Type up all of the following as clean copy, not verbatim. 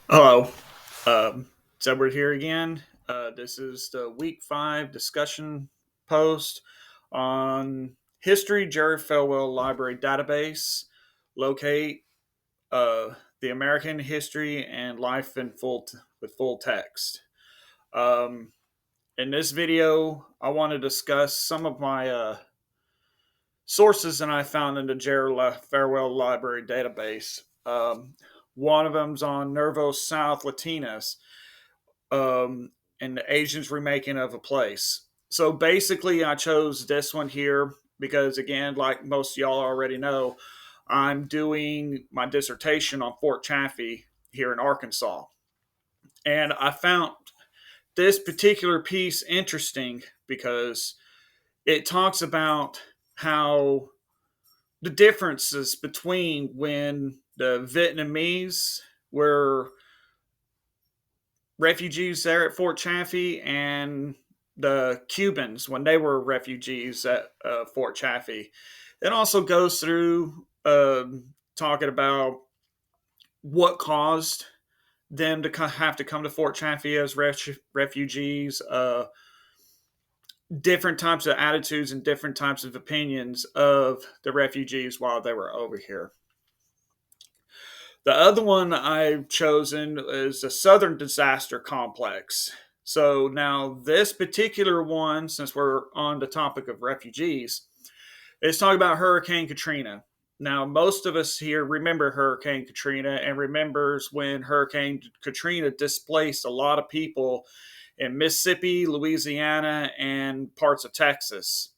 Hello. It's Edward here again. This is the week 5 discussion post on History Jerry Falwell Library Database. Locate the American history and life in with full text. Um, in this video, I want to discuss some of my sources that I found in the Jerry Falwell Library database. One of them's on Nervos South Latinas, um, and the Asians remaking of a place. So basically, I chose this one here because, again, like most of y'all already know, I'm doing my dissertation on Fort Chaffee here in Arkansas. And I found this particular piece interesting because it talks about how the differences between when the Vietnamese were refugees there at Fort Chaffee and the Cubans when they were refugees at Fort Chaffee. It also goes through talking about what caused them to have to come to Fort Chaffee as refugees, different types of attitudes and different types of opinions of the refugees while they were over here. The other one I've chosen is the Southern Disaster Complex. So now this particular one, since we're on the topic of refugees, is talking about Hurricane Katrina. Now, most of us here remember Hurricane Katrina and remembers when Hurricane Katrina displaced a lot of people in Mississippi, Louisiana, and parts of Texas.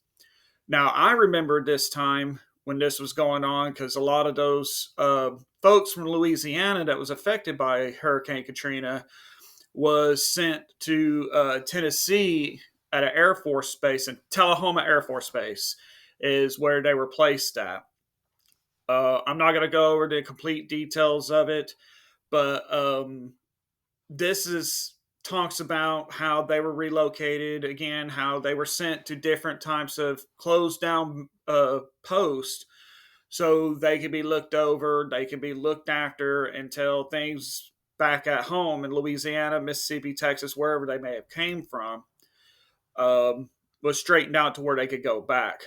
Now, I remember this time when this was going on because a lot of those folks from Louisiana that was affected by Hurricane Katrina was sent to Tennessee at an Air Force base, in Tullahoma Air Force Base is where they were placed at. I'm not going to go over the complete details of it, but this is talks about how they were relocated again, how they were sent to different types of closed down posts so they could be looked over, they could be looked after until things back at home in Louisiana, Mississippi, Texas, wherever they may have came from, was straightened out to where they could go back.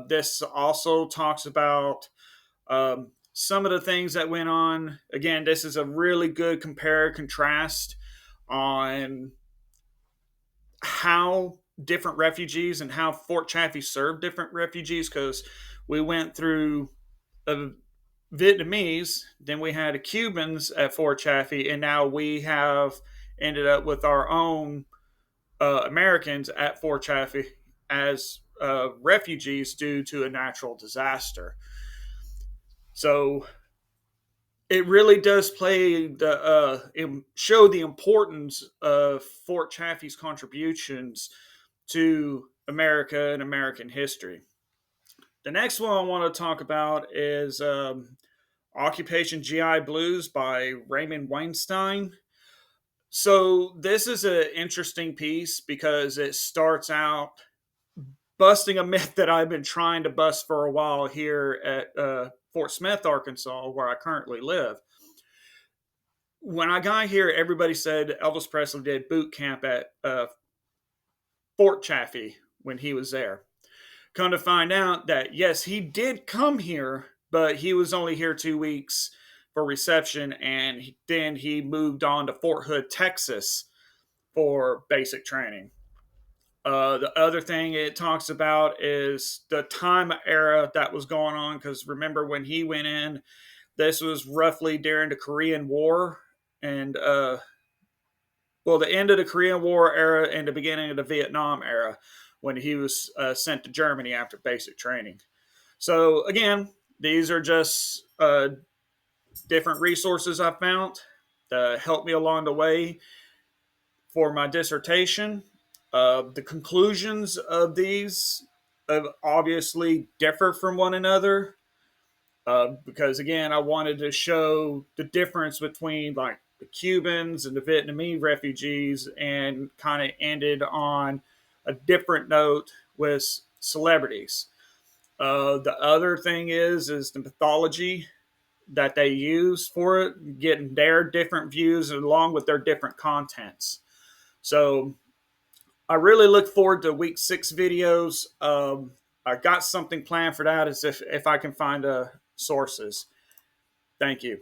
This also talks about some of the things that went on. Again, this is a really good compare contrast on how different refugees and how Fort Chaffee served different refugees because we went through a Vietnamese, then we had Cubans at Fort Chaffee, and now we have ended up with our own Americans at Fort Chaffee as refugees due to a natural disaster. So it really does play the show the importance of Fort Chaffee's contributions to America and American history. The next one I want to talk about is Occupation GI Blues by Raymond Weinstein. So this is an interesting piece because it starts out busting a myth that I've been trying to bust for a while here at Fort Smith, Arkansas, where I currently live. When I got here, everybody said Elvis Presley did boot camp at Fort Chaffee when he was there. Come to find out that, yes, he did come here, but he was only here 2 weeks for reception, and then he moved on to Fort Hood, Texas for basic training. The other thing it talks about is the time era that was going on, because remember when he went in, this was roughly during the Korean War, and the end of the Korean War era and the beginning of the Vietnam era when he was sent to Germany after basic training. So again, these are just different resources I found to help me along the way for my dissertation. The conclusions of these obviously differ from one another because again, I wanted to show the difference between like the Cubans and the Vietnamese refugees, and kind of ended on a different note with celebrities. The other thing is the mythology that they use for it, getting their different views along with their different contents. So I really look forward to week 6 videos. I got something planned for that, as if I can find sources. Thank you.